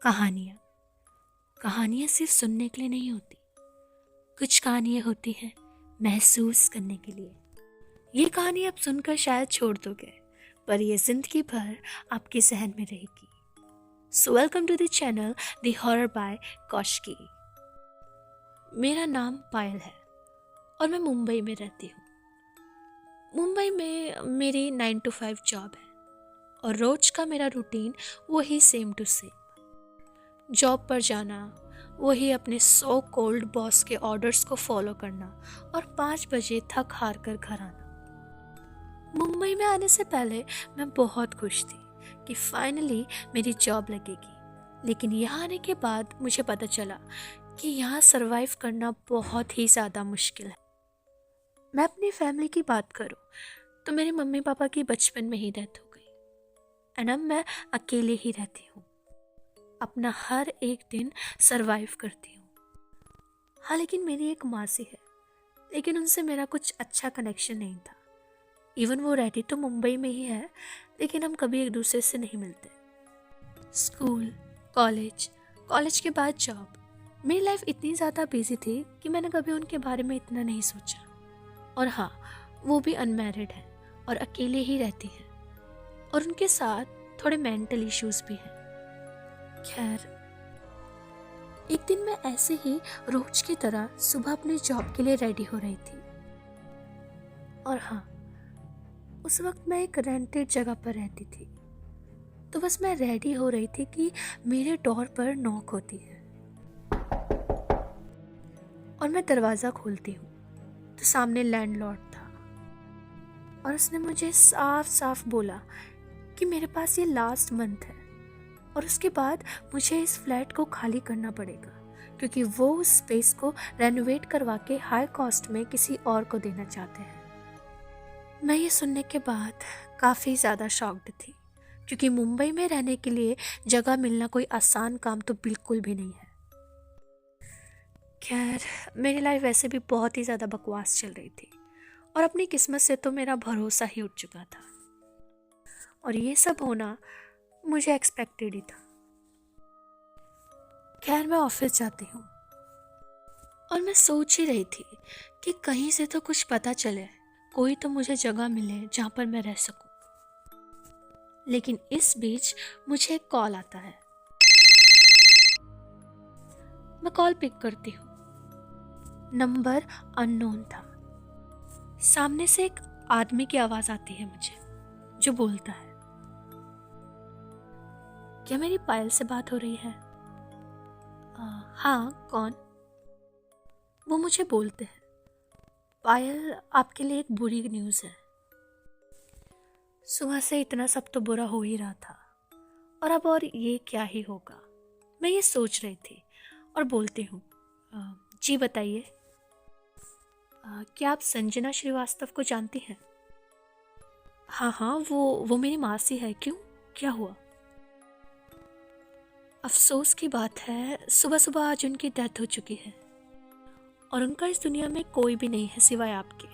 कहानियाँ कहानियाँ सिर्फ सुनने के लिए नहीं होती। कुछ कहानियाँ होती हैं महसूस करने के लिए। ये कहानी आप सुनकर शायद छोड़ दोगे, पर ये जिंदगी भर आपके जहन में रहेगी। So welcome to the channel the horror by Kaushiki. मेरा नाम पायल है और मैं मुंबई में रहती हूँ। मुंबई में मेरी 9 to 5 जॉब है और रोज का मेरा रूटीन वही सेम टू सेम। जॉब पर जाना, वही अपने सो कोल्ड बॉस के ऑर्डर्स को फॉलो करना और 5 बजे थक हार कर घर आना। मुंबई में आने से पहले मैं बहुत खुश थी कि फाइनली मेरी जॉब लगेगी, लेकिन यहाँ आने के बाद मुझे पता चला कि यहाँ सरवाइव करना बहुत ही ज़्यादा मुश्किल है। मैं अपनी फैमिली की बात करूँ तो मेरे मम्मी पापा की बचपन में ही डेथ हो गई एंड अब मैं अकेले ही रहती हूँ। अपना हर एक दिन सरवाइव करती हूँ। हाँ, लेकिन मेरी एक मासी है, लेकिन उनसे मेरा कुछ अच्छा कनेक्शन नहीं था। इवन वो रहती तो मुंबई में ही है, लेकिन हम कभी एक दूसरे से नहीं मिलते। स्कूल, कॉलेज के बाद जॉब, मेरी लाइफ इतनी ज़्यादा बिजी थी कि मैंने कभी उनके बारे में इतना नहीं सोचा। और हाँ, वो भी अनमैरिड है और अकेले ही रहती है और उनके साथ थोड़े मेंटल इश्यूज भी हैं। खैर, एक दिन मैं ऐसे ही रोज की तरह सुबह अपने जॉब के लिए रेडी हो रही थी। और हाँ, उस वक्त मैं एक रेंटेड जगह पर रहती थी। तो बस मैं रेडी हो रही थी कि मेरे डोर पर नॉक होती है और मैं दरवाज़ा खोलती हूँ तो सामने लैंडलॉर्ड था और उसने मुझे साफ साफ बोला कि मेरे पास ये लास्ट मंथ है और उसके बाद मुझे इस फ्लैट को खाली करना पड़ेगा, क्योंकि वो उस स्पेस को रेनोवेट करवा के हाई कॉस्ट में किसी और को देना चाहते हैं। मैं ये सुनने के बाद काफ़ी ज़्यादा शॉक्ड थी, क्योंकि मुंबई में रहने के लिए जगह मिलना कोई आसान काम तो बिल्कुल भी नहीं है। खैर, मेरी लाइफ वैसे भी बहुत ही ज़्यादा बकवास चल रही थी और अपनी किस्मत से तो मेरा भरोसा ही उठ चुका था और ये सब होना मुझे एक्सपेक्टेड ही था। खैर, मैं ऑफिस जाती हूँ और मैं सोच ही रही थी कि कहीं से तो कुछ पता चले, कोई तो मुझे जगह मिले जहाँ पर मैं रह सकूँ। लेकिन इस बीच मुझे एक कॉल आता है। मैं कॉल पिक करती हूँ। नंबर अननोन था। सामने से एक आदमी की आवाज़ आती है मुझे, जो बोलता है, क्या मेरी पायल से बात हो रही है? हाँ, कौन? वो मुझे बोलते हैं, पायल, आपके लिए एक बुरी न्यूज़ है। सुबह से इतना सब तो बुरा हो ही रहा था और अब और ये क्या ही होगा, मैं ये सोच रही थी और बोलती हूँ, जी बताइए। क्या आप संजना श्रीवास्तव को जानती हैं? हाँ, वो मेरी मासी है। क्यों, क्या हुआ? अफसोस की बात है, सुबह सुबह आज उनकी डेथ हो चुकी है और उनका इस दुनिया में कोई भी नहीं है सिवाय आपके।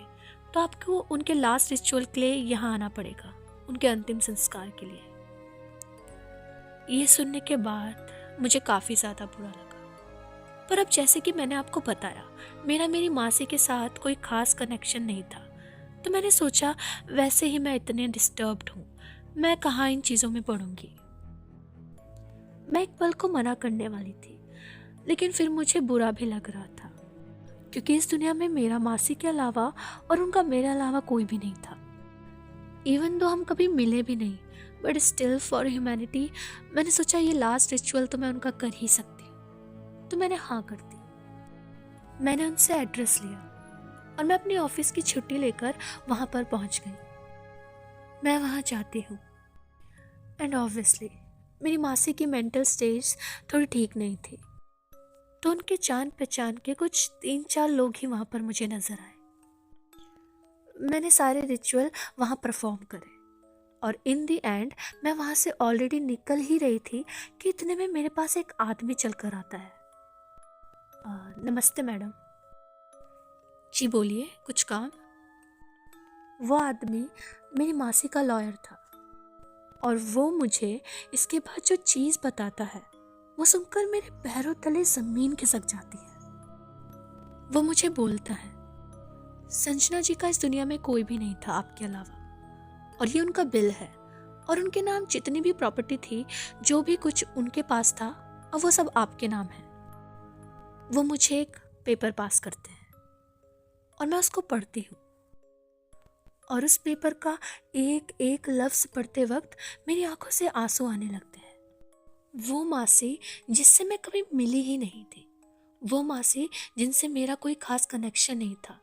तो आपको उनके लास्ट रिचुअल के लिए यहाँ आना पड़ेगा, उनके अंतिम संस्कार के लिए। ये सुनने के बाद मुझे काफ़ी ज़्यादा बुरा लगा, पर अब जैसे कि मैंने आपको बताया, मेरी मासी के साथ कोई ख़ास कनेक्शन नहीं था, तो मैंने सोचा वैसे ही मैं इतने डिस्टर्ब्ड हूँ, मैं कहाँ इन चीज़ों में पढ़ूंगी। मैं एक पल को मना करने वाली थी, लेकिन फिर मुझे बुरा भी लग रहा था, क्योंकि इस दुनिया में मेरा मासी के अलावा और उनका मेरे अलावा कोई भी नहीं था। इवन दो हम कभी मिले भी नहीं, बट स्टिल फॉर ह्यूमैनिटी मैंने सोचा ये लास्ट रिचुअल तो मैं उनका कर ही सकती हूँ। तो मैंने हाँ कर दी। मैंने उनसे एड्रेस लिया और मैं अपनी ऑफिस की छुट्टी लेकर वहाँ पर पहुँच गई। मैं वहाँ जाती हूँ एंड ऑब्वियसली मेरी मासी की मेंटल स्टेज थोड़ी ठीक नहीं थी, तो उनके जान पहचान के कुछ 3-4 लोग ही वहाँ पर मुझे नज़र आए। मैंने सारे रिचुअल वहाँ परफॉर्म करे और इन दी एंड मैं वहाँ से ऑलरेडी निकल ही रही थी कि इतने में मेरे पास एक आदमी चल कर आता है। नमस्ते मैडम। जी बोलिए, कुछ काम? वो आदमी मेरी मासी का लॉयर था और वो मुझे इसके बाद जो चीज़ बताता है वो सुनकर मेरे पैरों तले जमीन खिसक जाती है। वो मुझे बोलता है, संजना जी का इस दुनिया में कोई भी नहीं था आपके अलावा, और ये उनका बिल है, और उनके नाम जितनी भी प्रॉपर्टी थी, जो भी कुछ उनके पास था, अब वो सब आपके नाम है। वो मुझे एक पेपर पास करते हैं और मैं उसको पढ़ती हूँ, और उस पेपर का एक एक लफ्ज पढ़ते वक्त मेरी आंखों से आंसू आने लगते हैं। वो मासी जिससे मैं कभी मिली ही नहीं थी, वो मासी जिनसे मेरा कोई खास कनेक्शन नहीं था,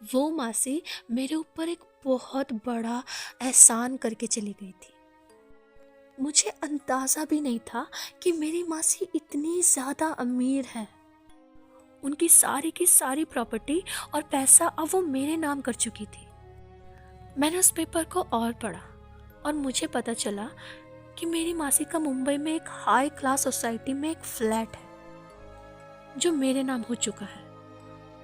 वो मासी मेरे ऊपर एक बहुत बड़ा एहसान करके चली गई थी। मुझे अंदाजा भी नहीं था कि मेरी मासी इतनी ज़्यादा अमीर है। उनकी सारी की सारी प्रॉपर्टी और पैसा अब वो मेरे नाम कर चुकी थी। मैंने उस पेपर को और पढ़ा और मुझे पता चला कि मेरी मासी का मुंबई में एक हाई क्लास सोसाइटी में एक फ्लैट है जो मेरे नाम हो चुका है,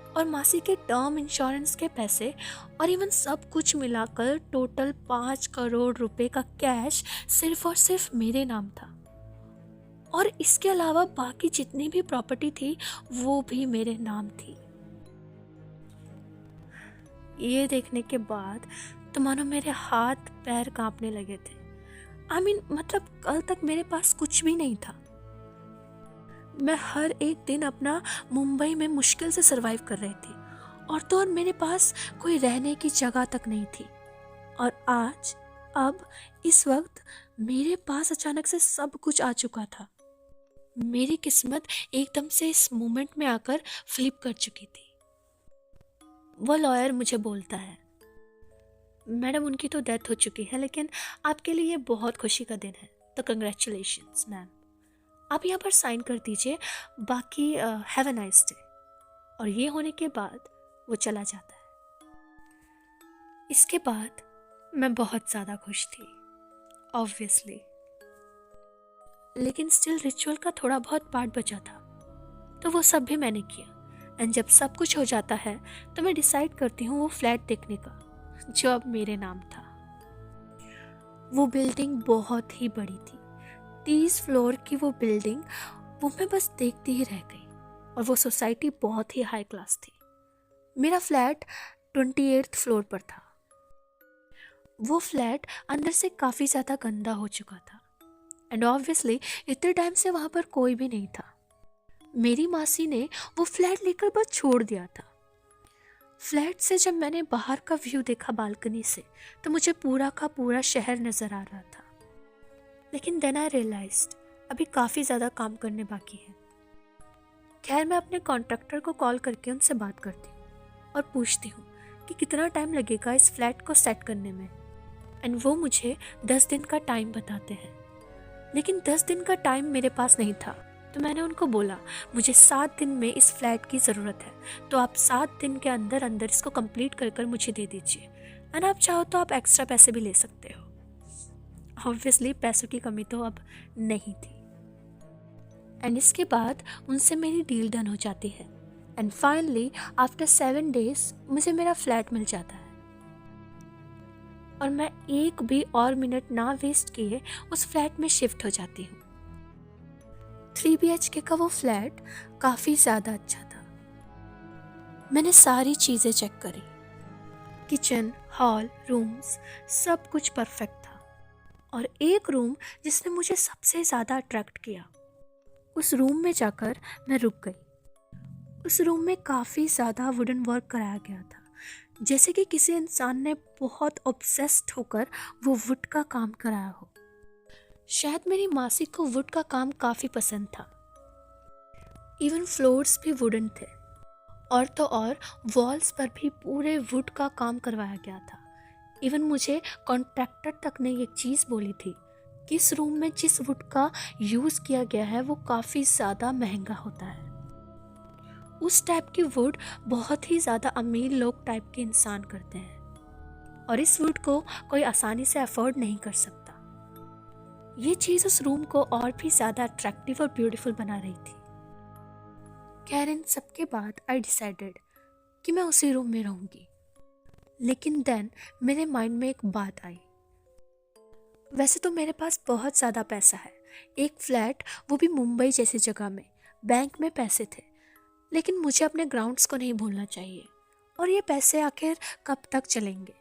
और मासी के टर्म इंश्योरेंस के पैसे और इवन सब कुछ मिलाकर टोटल 5 करोड़ रुपए का कैश सिर्फ और सिर्फ मेरे नाम था, और इसके अलावा बाकी जितनी भी प्रॉपर्टी थी वो भी मेरे नाम थी। ये देखने के बाद तो मानो मेरे हाथ पैर कांपने लगे थे। मतलब कल तक मेरे पास कुछ भी नहीं था। मैं हर एक दिन अपना मुंबई में मुश्किल से सरवाइव कर रही थी, और तो और मेरे पास कोई रहने की जगह तक नहीं थी। और आज अब इस वक्त मेरे पास अचानक से सब कुछ आ चुका था। मेरी किस्मत एकदम से इस मोमेंट में आकर फ्लिप कर चुकी थी। वो लॉयर मुझे बोलता है, मैडम उनकी तो डेथ हो चुकी है, लेकिन आपके लिए ये बहुत खुशी का दिन है, तो कंग्रेचुलेशंस मैम, आप यहाँ पर साइन कर दीजिए, बाकी हैव अ नाइस डे। और ये होने के बाद वो चला जाता है। इसके बाद मैं बहुत ज़्यादा खुश थी ऑब्वियसली, लेकिन स्टिल रिचुअल का थोड़ा बहुत पार्ट बचा था, तो वो सब भी मैंने किया। एंड जब सब कुछ हो जाता है तो मैं डिसाइड करती हूँ वो फ्लैट देखने का जो अब मेरे नाम था। वो बिल्डिंग बहुत ही बड़ी थी, 30 फ्लोर की वो बिल्डिंग, वो मैं बस देखती ही रह गई। और वो सोसाइटी बहुत ही हाई क्लास थी। मेरा फ्लैट 28th फ्लोर पर था। वो फ्लैट अंदर से काफ़ी ज़्यादा गंदा हो चुका था, एंड ऑब्वियसली इतने टाइम से वहाँ पर कोई भी नहीं था। मेरी मासी ने वो फ्लैट लेकर बस छोड़ दिया था। फ्लैट से जब मैंने बाहर का व्यू देखा बालकनी से, तो मुझे पूरा का पूरा शहर नज़र आ रहा था। लेकिन देन आई रियलाइज्ड अभी काफ़ी ज़्यादा काम करने बाकी है। खैर, मैं अपने कॉन्ट्रैक्टर को कॉल करके उनसे बात करती हूँ और पूछती हूँ कि कितना टाइम लगेगा इस फ्लैट को सेट करने में। एंड वो मुझे 10 दिन का टाइम बताते हैं, लेकिन 10 दिन का टाइम मेरे पास नहीं था। तो मैंने उनको बोला, मुझे 7 दिन में इस फ्लैट की ज़रूरत है, तो आप 7 दिन के अंदर अंदर इसको कंप्लीट कर मुझे दे दीजिए, एंड आप चाहो तो आप एक्स्ट्रा पैसे भी ले सकते हो। ऑब्वियसली पैसों की कमी तो अब नहीं थी। एंड इसके बाद उनसे मेरी डील डन हो जाती है, एंड फाइनली आफ्टर 7 डेज मुझे मेरा फ्लैट मिल जाता है, और मैं एक भी और मिनट ना वेस्ट किए उस फ्लैट में शिफ्ट हो जाती हूँ। 3 BHK का वो फ्लैट काफ़ी ज़्यादा अच्छा था। मैंने सारी चीज़ें चेक करी, किचन, हॉल, रूम्स, सब कुछ परफेक्ट था। और एक रूम जिसने मुझे सबसे ज़्यादा अट्रैक्ट किया, उस रूम में जाकर मैं रुक गई। उस रूम में काफ़ी ज़्यादा वुडन वर्क कराया गया था, जैसे कि किसी इंसान ने बहुत ऑब्सेस्ड होकर वो वुड का काम कराया हो। शायद मेरी मासी को वुड का काम काफ़ी पसंद था। इवन फ्लोर्स भी वुडन थे, और तो और वॉल्स पर भी पूरे वुड का काम करवाया गया था। इवन मुझे कॉन्ट्रैक्टर तक ने एक चीज़ बोली थी कि इस रूम में जिस वुड का यूज़ किया गया है वो काफ़ी ज़्यादा महंगा होता है। उस टाइप की वुड बहुत ही ज़्यादा अमीर लोग टाइप के इंसान करते हैं, और इस वुड को कोई आसानी से अफोर्ड नहीं कर सकता। ये चीज़ उस रूम को और भी ज़्यादा अट्रैक्टिव और ब्यूटीफुल बना रही थी। खैर, इन सबके बाद आई डिसाइडेड कि मैं उसी रूम में रहूँगी। लेकिन देन मेरे माइंड में एक बात आई। वैसे तो मेरे पास बहुत ज़्यादा पैसा है, एक फ्लैट, वो भी मुंबई जैसी जगह में। बैंक में पैसे थे, लेकिन मुझे अपने ग्राउंड्स को नहीं भूलना चाहिए। और ये पैसे आखिर कब तक चलेंगे?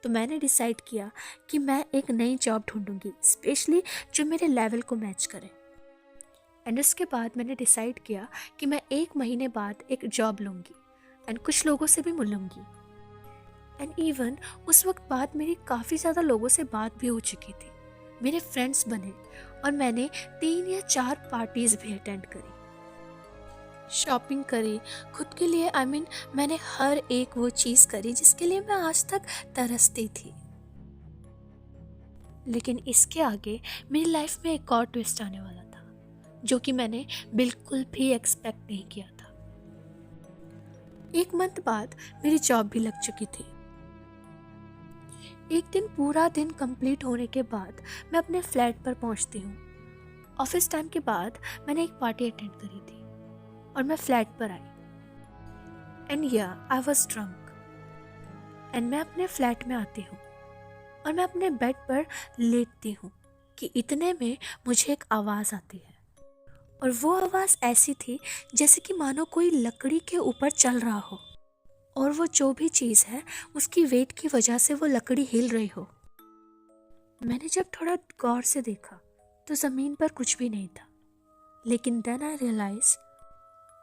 तो मैंने डिसाइड किया कि मैं एक नई जॉब ढूंढूंगी, स्पेशली जो मेरे लेवल को मैच करे। एंड उसके बाद मैंने डिसाइड किया कि मैं 1 महीने बाद एक जॉब लूँगी एंड कुछ लोगों से भी मिलूँगी। एंड इवन उस वक्त बाद मेरी काफ़ी ज़्यादा लोगों से बात भी हो चुकी थी, मेरे फ्रेंड्स बने और मैंने 3 या 4 पार्टीज़ भी अटेंड करी, शॉपिंग करी खुद के लिए। मैंने हर एक वो चीज़ करी जिसके लिए मैं आज तक तरसती थी। लेकिन इसके आगे मेरी लाइफ में एक और ट्विस्ट आने वाला था, जो कि मैंने बिल्कुल भी एक्सपेक्ट नहीं किया था। 1 मंथ बाद मेरी जॉब भी लग चुकी थी। एक दिन पूरा दिन कंप्लीट होने के बाद मैं अपने फ्लैट पर पहुंचती हूँ। ऑफिस टाइम के बाद मैंने एक पार्टी अटेंड करी थी और मैं फ्लैट पर I and I was drunk. And मैं अपने फ्लैट में आती हूँ और मैं अपने बेड पर लेटती हूँ कि इतने में मुझे एक आवाज़ आती है। और वो आवाज़ ऐसी थी जैसे कि मानो कोई लकड़ी के ऊपर चल रहा हो, और वो जो भी चीज़ है उसकी वेट की वजह से वो लकड़ी हिल रही हो। मैंने जब थोड़ा गौर से देखा तो ज़मीन पर कुछ भी नहीं था, लेकिन देन आई रियलाइज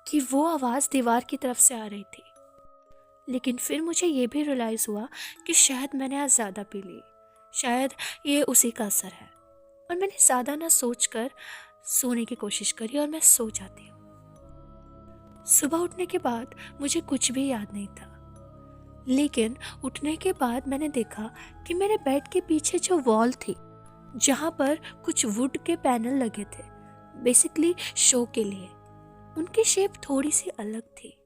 कि वो आवाज़ दीवार की तरफ से आ रही थी। लेकिन फिर मुझे ये भी रियलाइज़ हुआ कि शायद मैंने आज ज़्यादा पी ली, शायद ये उसी का असर है। और मैंने ज़्यादा ना सोच कर सोने की कोशिश करी और मैं सो जाती हूँ। सुबह उठने के बाद मुझे कुछ भी याद नहीं था, लेकिन उठने के बाद मैंने देखा कि मेरे बेड के पीछे जो वॉल थी, जहाँ पर कुछ वुड के पैनल लगे थे बेसिकली शो के लिए, उनकी शेप थोड़ी सी अलग थी।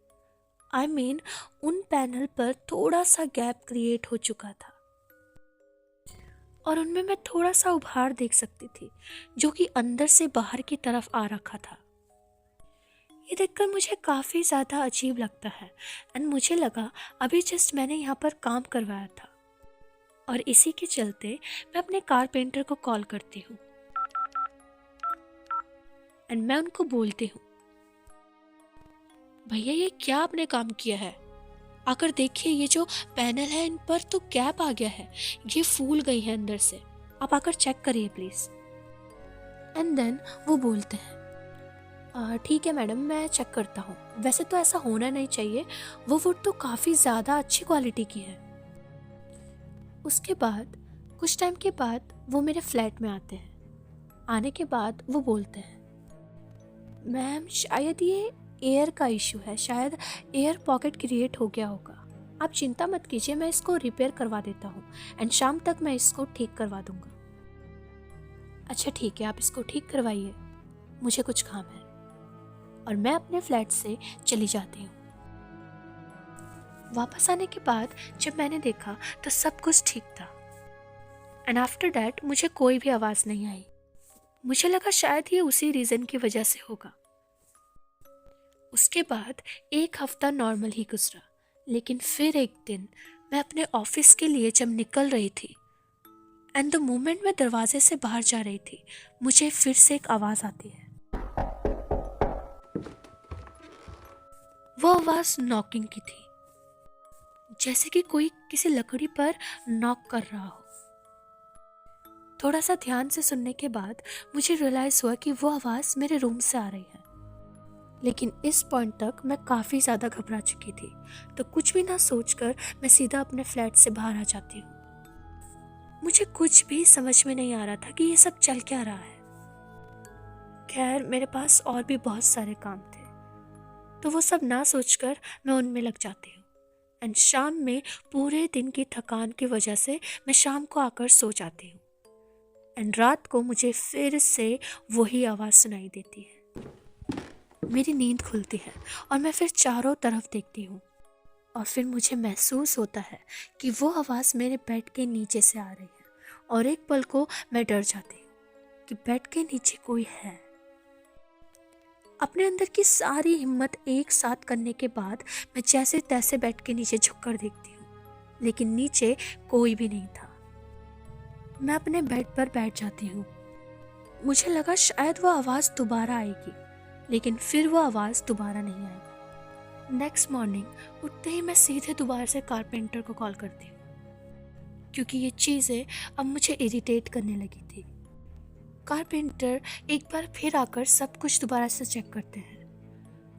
उन पैनल पर थोड़ा सा गैप क्रिएट हो चुका था और उनमें मैं थोड़ा सा उभार देख सकती थी, जो कि अंदर से बाहर की तरफ आ रखा था। ये देखकर मुझे काफ़ी ज़्यादा अजीब लगता है एंड मुझे लगा अभी जस्ट मैंने यहाँ पर काम करवाया था। और इसी के चलते मैं अपने कारपेंटर को कॉल करती हूँ एंड मैं उनको बोलती हूँ, भैया ये क्या आपने काम किया है? आकर देखिए, ये जो पैनल है इन पर तो गैप आ गया है, ये फूल गई है अंदर से, आप आकर चेक करिए प्लीज़। एंड देन वो बोलते हैं, ठीक है मैडम, मैं चेक करता हूँ। वैसे तो ऐसा होना नहीं चाहिए, वो वुड तो काफ़ी ज़्यादा अच्छी क्वालिटी की है। उसके बाद कुछ टाइम के बाद वो मेरे फ्लैट में आते हैं। आने के बाद वो बोलते हैं, मैम शायद ये एयर का इशू है, शायद एयर पॉकेट क्रिएट हो गया होगा। आप चिंता मत कीजिए, मैं इसको रिपेयर करवा देता हूँ एंड शाम तक मैं इसको ठीक करवा दूँगा। अच्छा ठीक है, आप इसको ठीक करवाइए, मुझे कुछ काम है। और मैं अपने फ्लैट से चली जाती हूँ। वापस आने के बाद जब मैंने देखा तो सब कुछ ठीक था एंड आफ्टर दैट मुझे कोई भी आवाज़ नहीं आई। मुझे लगा शायद ये उसी रीज़न की वजह से होगा। उसके बाद 1 हफ्ता नॉर्मल ही गुजरा, लेकिन फिर एक दिन मैं अपने ऑफिस के लिए जब निकल रही थी एंड द मोमेंट मैं दरवाजे से बाहर जा रही थी, मुझे फिर से एक आवाज़ आती है। वो आवाज़ नॉकिंग की थी, जैसे कि कोई किसी लकड़ी पर नॉक कर रहा हो। थोड़ा सा ध्यान से सुनने के बाद मुझे रियलाइज़ हुआ कि वो आवाज़ मेरे रूम से आ रही है। लेकिन इस पॉइंट तक मैं काफ़ी ज़्यादा घबरा चुकी थी, तो कुछ भी ना सोचकर मैं सीधा अपने फ्लैट से बाहर आ जाती हूँ। मुझे कुछ भी समझ में नहीं आ रहा था कि ये सब चल क्या रहा है। खैर मेरे पास और भी बहुत सारे काम थे, तो वो सब ना सोचकर मैं उनमें लग जाती हूँ एंड शाम में पूरे दिन की थकान की वजह से मैं शाम को आकर सो जाती हूँ एंड रात को मुझे फिर से वही आवाज़ सुनाई देती है। मेरी नींद खुलती है और मैं फिर चारों तरफ देखती हूँ और फिर मुझे महसूस होता है कि वो आवाज़ मेरे बेड के नीचे से आ रही है और एक पल को मैं डर जाती हूँ कि बेड के नीचे कोई है। अपने अंदर की सारी हिम्मत एक साथ करने के बाद मैं जैसे तैसे बेड के नीचे झुककर देखती हूँ, लेकिन नीचे कोई भी नहीं था। मैं अपने बेड पर बैठ जाती हूँ मुझे लगा शायद वो आवाज़ दोबारा आएगी, लेकिन फिर वो आवाज़ दोबारा नहीं आई। नेक्स्ट मॉर्निंग उठते ही मैं सीधे दोबारा से कारपेंटर को कॉल करती हूँ, क्योंकि ये चीज़ें अब मुझे इरिटेट करने लगी थी। कारपेंटर एक बार फिर आकर सब कुछ दोबारा से चेक करते हैं।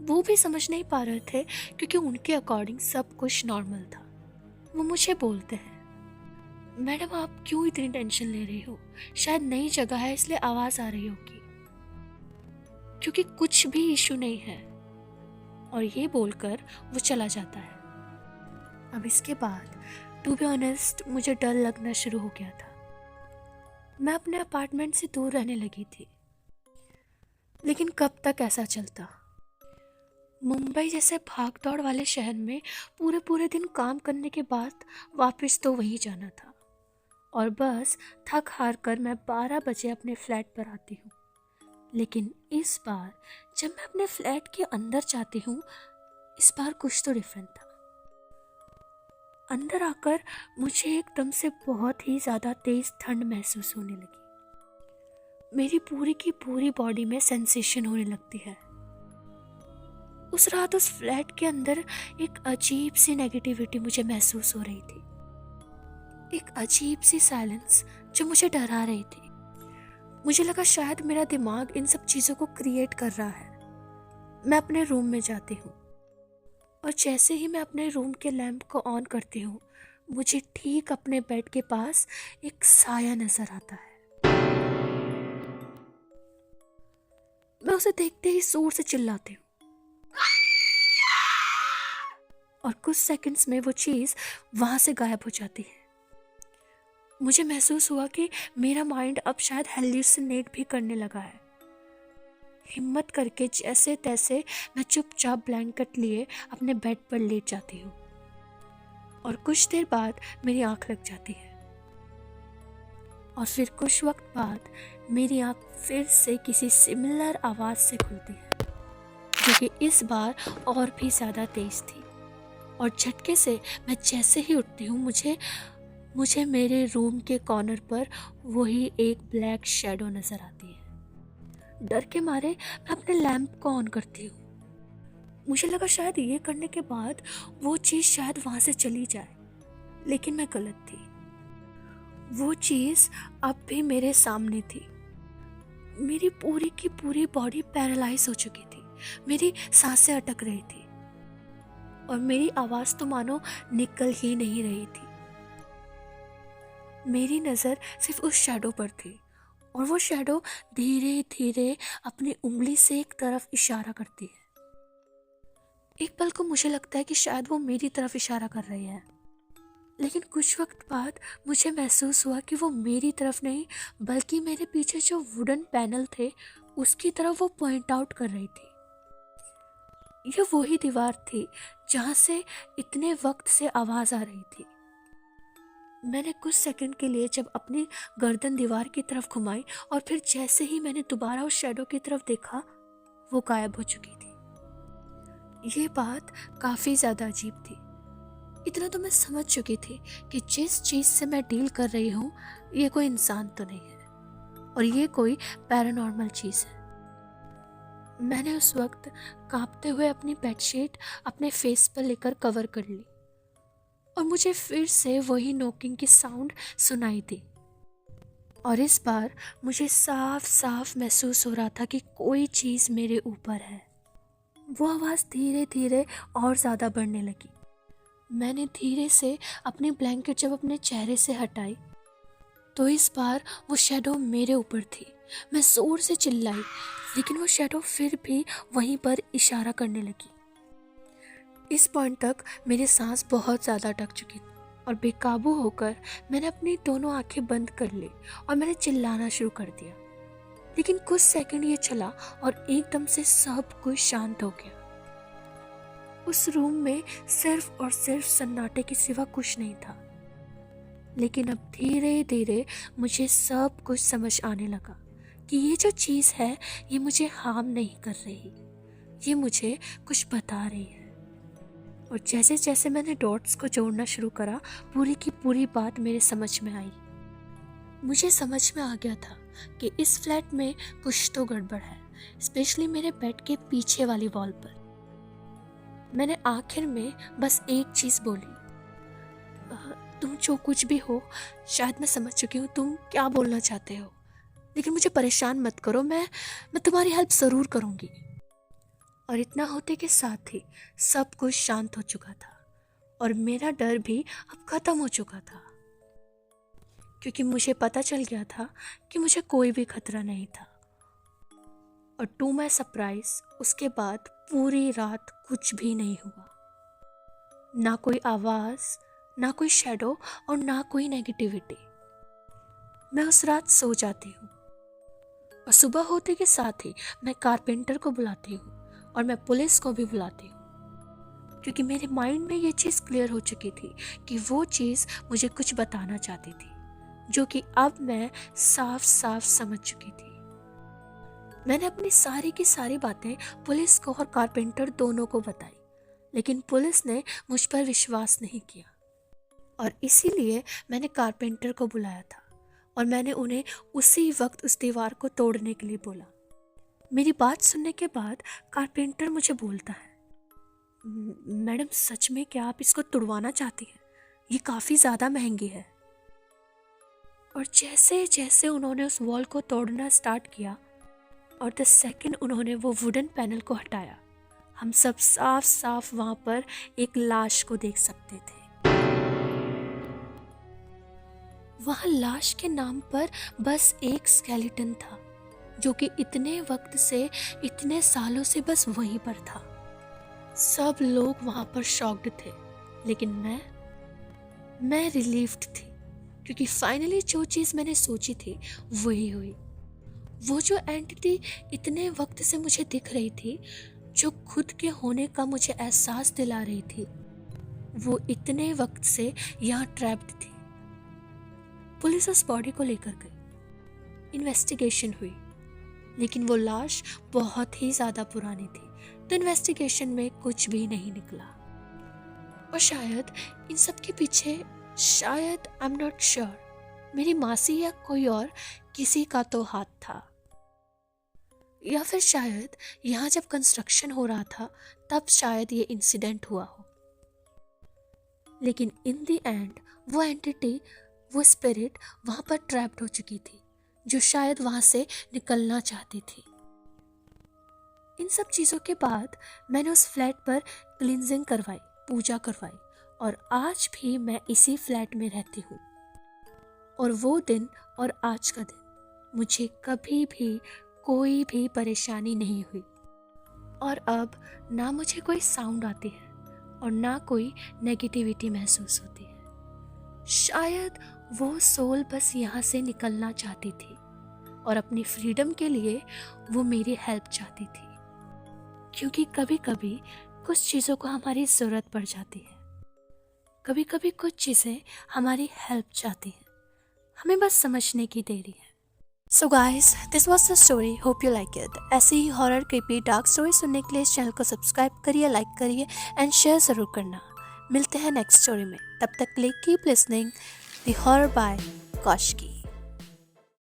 वो भी समझ नहीं पा रहे थे, क्योंकि उनके अकॉर्डिंग सब कुछ नॉर्मल था। वो मुझे बोलते हैं, मैडम आप क्यों इतनी टेंशन ले रही हो, शायद नई जगह है इसलिए आवाज़ आ रही होगी, क्योंकि कुछ भी इशू नहीं है। और ये बोलकर वो चला जाता है। अब इसके बाद टू बी ऑनेस्ट मुझे डर लगना शुरू हो गया था। मैं अपने अपार्टमेंट से दूर रहने लगी थी, लेकिन कब तक ऐसा चलता। मुंबई जैसे भाग दौड़ वाले शहर में पूरे पूरे दिन काम करने के बाद वापस तो वहीं जाना था, और बस थक हार कर मैं 12 बजे अपने फ्लैट पर आती हूँ। लेकिन इस बार जब मैं अपने फ्लैट के अंदर जाती हूँ, इस बार कुछ तो डिफरेंट था। अंदर आकर मुझे एकदम से बहुत ही ज़्यादा तेज़ ठंड महसूस होने लगी। मेरी पूरी की पूरी बॉडी में सेंसेशन होने लगती है। उस रात उस फ्लैट के अंदर एक अजीब सी नेगेटिविटी मुझे महसूस हो रही थी, एक अजीब सी साइलेंस जो मुझे डरा रही थी। मुझे लगा शायद मेरा दिमाग इन सब चीज़ों को क्रिएट कर रहा है। मैं अपने रूम में जाती हूँ, और जैसे ही मैं अपने रूम के लैंप को ऑन करती हूँ, मुझे ठीक अपने बेड के पास एक साया नजर आता है। मैं उसे देखते ही जोर से चिल्लाती हूँ, और कुछ सेकंड्स में वो चीज़ वहाँ से गायब हो जाती है। मुझे महसूस हुआ कि मेरा माइंड अब शायद हेल्यूसिनेट भी करने लगा है। हिम्मत करके जैसे तैसे मैं चुपचाप ब्लैंकेट लिए अपने बेड पर लेट जाती हूँ, और कुछ देर बाद मेरी आंख लग जाती है, और फिर कुछ वक्त बाद मेरी आंख फिर से किसी सिमिलर आवाज़ से खुलती है, जो कि इस बार और भी ज़्यादा तेज थी। और झटके से मैं जैसे ही उठती हूँ, मुझे मेरे रूम के कॉर्नर पर वही एक ब्लैक शैडो नज़र आती है। डर के मारे मैं अपने लैंप को ऑन करती हूँ। मुझे लगा शायद ये करने के बाद वो चीज़ शायद वहाँ से चली जाए, लेकिन मैं गलत थी। वो चीज़ अब भी मेरे सामने थी। मेरी पूरी की पूरी बॉडी पैरालाइज हो चुकी थी, मेरी सांसें अटक रही थी, और मेरी आवाज़ तो मानो निकल ही नहीं रही थी। मेरी नज़र सिर्फ उस शैडो पर थी, और वो शैडो धीरे धीरे अपनी उंगली से एक तरफ इशारा करती है। एक पल को मुझे लगता है कि शायद वो मेरी तरफ इशारा कर रही है, लेकिन कुछ वक्त बाद मुझे महसूस हुआ कि वो मेरी तरफ नहीं, बल्कि मेरे पीछे जो वुडन पैनल थे उसकी तरफ वो पॉइंट आउट कर रही थी। ये वही दीवार थी जहाँ से इतने वक्त से आवाज़ आ रही थी। मैंने कुछ सेकंड के लिए जब अपनी गर्दन दीवार की तरफ घुमाई, और फिर जैसे ही मैंने दोबारा उस शैडो की तरफ देखा, वो गायब हो चुकी थी। ये बात काफ़ी ज़्यादा अजीब थी। इतना तो मैं समझ चुकी थी कि जिस चीज़ से मैं डील कर रही हूँ, ये कोई इंसान तो नहीं है, और ये कोई पैरानॉर्मल चीज़ है। मैंने उस वक्त कांपते हुए अपनी बेडशीट अपने फेस पर लेकर कवर कर ली, और मुझे फिर से वही नॉकिंग की साउंड सुनाई दी, और इस बार मुझे साफ साफ महसूस हो रहा था कि कोई चीज़ मेरे ऊपर है। वो आवाज़ धीरे धीरे और ज़्यादा बढ़ने लगी। मैंने धीरे से अपनी ब्लैंकेट जब अपने चेहरे से हटाई, तो इस बार वो शैडो मेरे ऊपर थी। मैं जोर से चिल्लाई, लेकिन वो शैडो फिर भी वहीं पर इशारा करने लगी। इस पॉइंट तक मेरी सांस बहुत ज़्यादा अटक चुकी थी, और बेकाबू होकर मैंने अपनी दोनों आंखें बंद कर ली, और मैंने चिल्लाना शुरू कर दिया। लेकिन कुछ सेकंड ये चला, और एकदम से सब कुछ शांत हो गया। उस रूम में सिर्फ और सिर्फ सन्नाटे के सिवा कुछ नहीं था। लेकिन अब धीरे धीरे मुझे सब कुछ समझ आने लगा कि ये जो चीज़ है, ये मुझे हार्म नहीं कर रही, ये मुझे कुछ बता रही है। और जैसे जैसे मैंने डॉट्स को जोड़ना शुरू करा, पूरी की पूरी बात मेरे समझ में आई। मुझे समझ में आ गया था कि इस फ्लैट में कुछ तो गड़बड़ है, स्पेशली मेरे बेड के पीछे वाली वॉल पर। मैंने आखिर में बस एक चीज़ बोली, तुम जो कुछ भी हो, शायद मैं समझ चुकी हूँ तुम क्या बोलना चाहते हो, लेकिन मुझे परेशान मत करो, मैं तुम्हारी हेल्प ज़रूर करूँगी। और इतना होते के साथ ही सब कुछ शांत हो चुका था और मेरा डर भी अब ख़त्म हो चुका था, क्योंकि मुझे पता चल गया था कि मुझे कोई भी खतरा नहीं था। और टू माई सरप्राइज उसके बाद पूरी रात कुछ भी नहीं हुआ, ना कोई आवाज़, ना कोई शैडो और ना कोई नेगेटिविटी। मैं उस रात सो जाती हूँ और सुबह होते के साथ ही मैं कारपेंटर को बुलाती हूँ और मैं पुलिस को भी बुलाती हूँ, क्योंकि मेरे माइंड में ये चीज़ क्लियर हो चुकी थी कि वो चीज़ मुझे कुछ बताना चाहती थी, जो कि अब मैं साफ साफ समझ चुकी थी। मैंने अपनी सारी की सारी बातें पुलिस को और कारपेंटर दोनों को बताई, लेकिन पुलिस ने मुझ पर विश्वास नहीं किया और इसीलिए मैंने कारपेंटर को बुलाया था और मैंने उन्हें उसी वक्त उस दीवार को तोड़ने के लिए बोला। मेरी बात सुनने के बाद कारपेंटर मुझे बोलता है, मैडम सच में क्या आप इसको तुड़वाना चाहती हैं? ये काफ़ी ज़्यादा महंगी है। और जैसे जैसे उन्होंने उस वॉल को तोड़ना स्टार्ट किया और द सेकंड उन्होंने वो वुडन पैनल को हटाया, हम सब साफ साफ वहाँ पर एक लाश को देख सकते थे। वहाँ लाश के नाम पर बस एक स्केलेटन था, जो कि इतने वक्त से, इतने सालों से बस वहीं पर था। सब लोग वहाँ पर शॉक्ड थे, लेकिन मैं रिलीव्ड थी, क्योंकि फाइनली जो चीज़ मैंने सोची थी वही हुई। वो जो एंटिटी इतने वक्त से मुझे दिख रही थी, जो खुद के होने का मुझे एहसास दिला रही थी, वो इतने वक्त से यहाँ ट्रैप्ड थी। पुलिस उस बॉडी को लेकर गई, इन्वेस्टिगेशन हुई, लेकिन वो लाश बहुत ही ज़्यादा पुरानी थी, तो इन्वेस्टिगेशन में कुछ भी नहीं निकला। और शायद इन सब के पीछे, शायद आई एम नॉट श्योर, मेरी मासी या कोई और किसी का तो हाथ था, या फिर शायद यहाँ जब कंस्ट्रक्शन हो रहा था तब शायद ये इंसिडेंट हुआ हो। लेकिन इन द एंड वो एंटिटी, वो स्पिरिट वहाँ पर ट्रैप्ड हो चुकी थी, जो शायद वहाँ से निकलना चाहती थी। इन सब चीज़ों के बाद मैंने उस फ्लैट पर क्लींजिंग करवाई, पूजा करवाई, और आज भी मैं इसी फ्लैट में रहती हूँ। और वो दिन और आज का दिन मुझे कभी भी कोई भी परेशानी नहीं हुई, और अब ना मुझे कोई साउंड आती है और ना कोई नेगेटिविटी महसूस होती है। शायद वो सोल बस यहाँ से निकलना चाहती थी और अपनी फ्रीडम के लिए वो मेरी हेल्प चाहती थी, क्योंकि कभी कभी कुछ चीज़ों को हमारी ज़रूरत पड़ जाती है, कभी कभी कुछ चीज़ें हमारी हेल्प चाहती हैं, हमें बस समझने की देरी है। So guys, this was the story, hope you like it. ऐसी ही हॉरर, क्रीपी, डार्क स्टोरी सुनने के लिए इस चैनल को सब्सक्राइब करिए, लाइक करिए एंड शेयर ज़रूर करना। मिलते हैं नेक्स्ट स्टोरी में, तब तक के लिए keep listening the horror by Kaushiki.